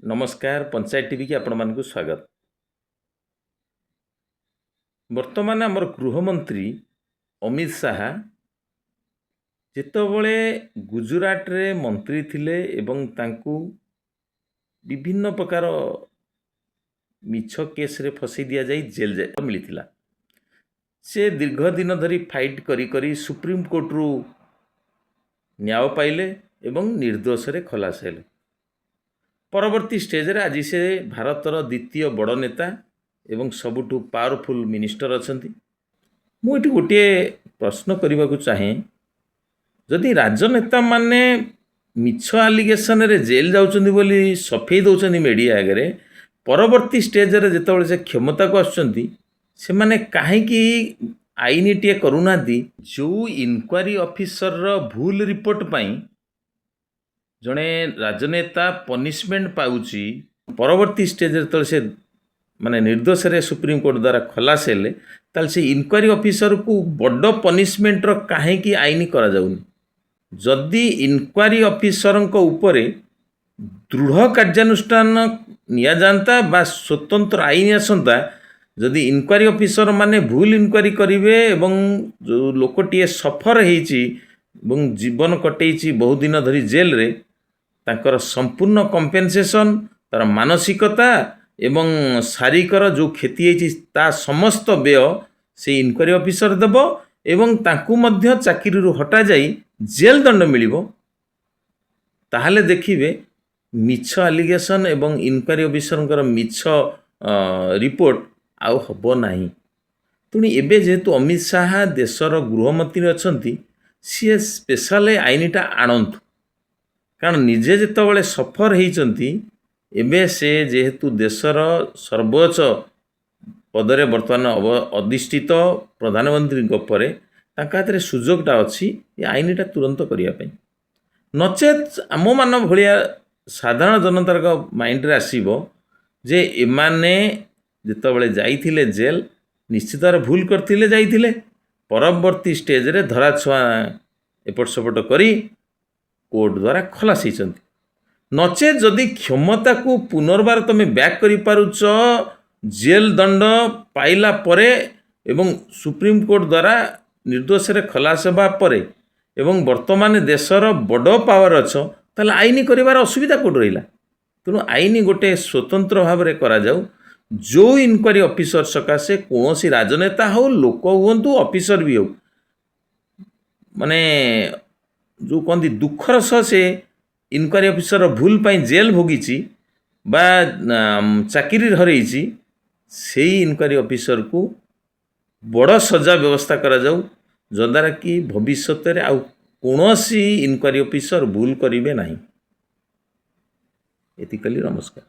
नमस्कार पंचायत टीवी की आपण मानक स्वागत। वर्तमान आमर गृहमंत्री अमित शाह जेतबले गुजरात रे मंत्री थिले एवं तांकू विभिन्न प्रकार मिछ केस रे फसी दिया जाई जेल जाय मिलिथिला। से दीर्घ दिन धरी फाइट करी करी सुप्रीम कोर्ट रु न्याय पाइले एवं निर्दोष रे खलास हेले। परवर्ती स्टेज रे आज से भारतर द्वितीय बड़ नेता एवं सबुठु पावरफुल मिनिस्टर अछंती। मुझे गोटे प्रश्न करने को चाहे, जदि राजनेता माने मिछ आलिगेशन रे जेल जाउछंती बोली सफेई दउछंती मीडिया आगे, परवर्ती स्टेज रे जेतबेले से क्षमता को आछंती से माने काहेकि आईन टीए करूनाती। जो इनक्वारी ऑफिसर रो भूल रिपोर्ट पाई जड़े राजनेता पनिशमेंट पाउची, परवर्ती स्टेज रे से माने निर्दोष रे सुप्रीम कोर्ट द्वारा खलास हेले, ताल से इनक्वारी ऑफिसर को बड़ पनिशमेंट रो काहेकि आईन करा जाउनी। जदि इनक्वारी ऑफिसर उपरे दृढ़ कार्यानुष्ठान निया जानता बा स्वतंत्र आईन आसंता, जदि इनक्वारी ऑफिसर माने भूल इनक्वारी करिवे एवं जो लोकटीए सफर हेची एवं जीवन कटेची बहुत दिन धरी जेल रे, तांकर संपूर्ण कंपेनसेशन तार मानसिकता एवं शारीरिकर जो क्षति होती ता समस्त व्यय से इनक्वारी ऑफिसर देव एवं तांकू मध्य चाकरी हटा जाई जेल दंड मिलिबो। ताहले देखिबे मिछ आलिगेशन एवं इनक्वारी ऑफिसर मिछ रिपोर्ट आउ हबो नाही। तुणी एबे जेहेतु अमित शाह देशर गृहमंत्री अछंती, सी स्पेशल आईनटा आणंतु, कारण निजे जेतबेले सफर होइचंती एबे से जेहेतु देशर सर्वोच्च पदरे बर्तमान अधिष्ठित प्रधानमंत्री परे तांका हाथ सुजोगटा अच्छी ये आईनटा तुरंत करने। नचेत आम मान भाया साधारण जनतार माइंड रे आसीबो जे एमाने जेतबेले जाइथिले जेल निश्चित भूल करथिले जाइथिले, परवर्ती स्टेज रे धरा छुआ एपट सपट करी कोर्ट द्वारा खलास होइचंती। नचेत जदि क्षमता को पुनर्बार तुम बैक करि पारुच जेल दंड पाइला परे एवं सुप्रीम कोर्ट द्वारा निर्दोष रे खलास होगा परे एवं वर्तमान देशर बड़ पावर अच्छ, ताल आईन करिवार असुविधा कोड रहिला। तेणु आईन गोटे स्वतंत्र भाव में करा जाऊ। जो इनक्वारी ऑफिसर सकाशे कौन सी राजनेता हो, लोक हुंतु, ऑफिसर भी हो, माने जो कहती दुखर सह से इनक्वारी ऑफिसर भूल पाई जेल भोगी बा चाकरी हरई, से इनक्वारी ऑफिसर को बड़ सजा व्यवस्था करा जाऊ, जद्वारा कि भविष्य में आउ कौन इनक्वारी ऑफिसर भूल करेंगे नहीं। एतिकली नमस्कार।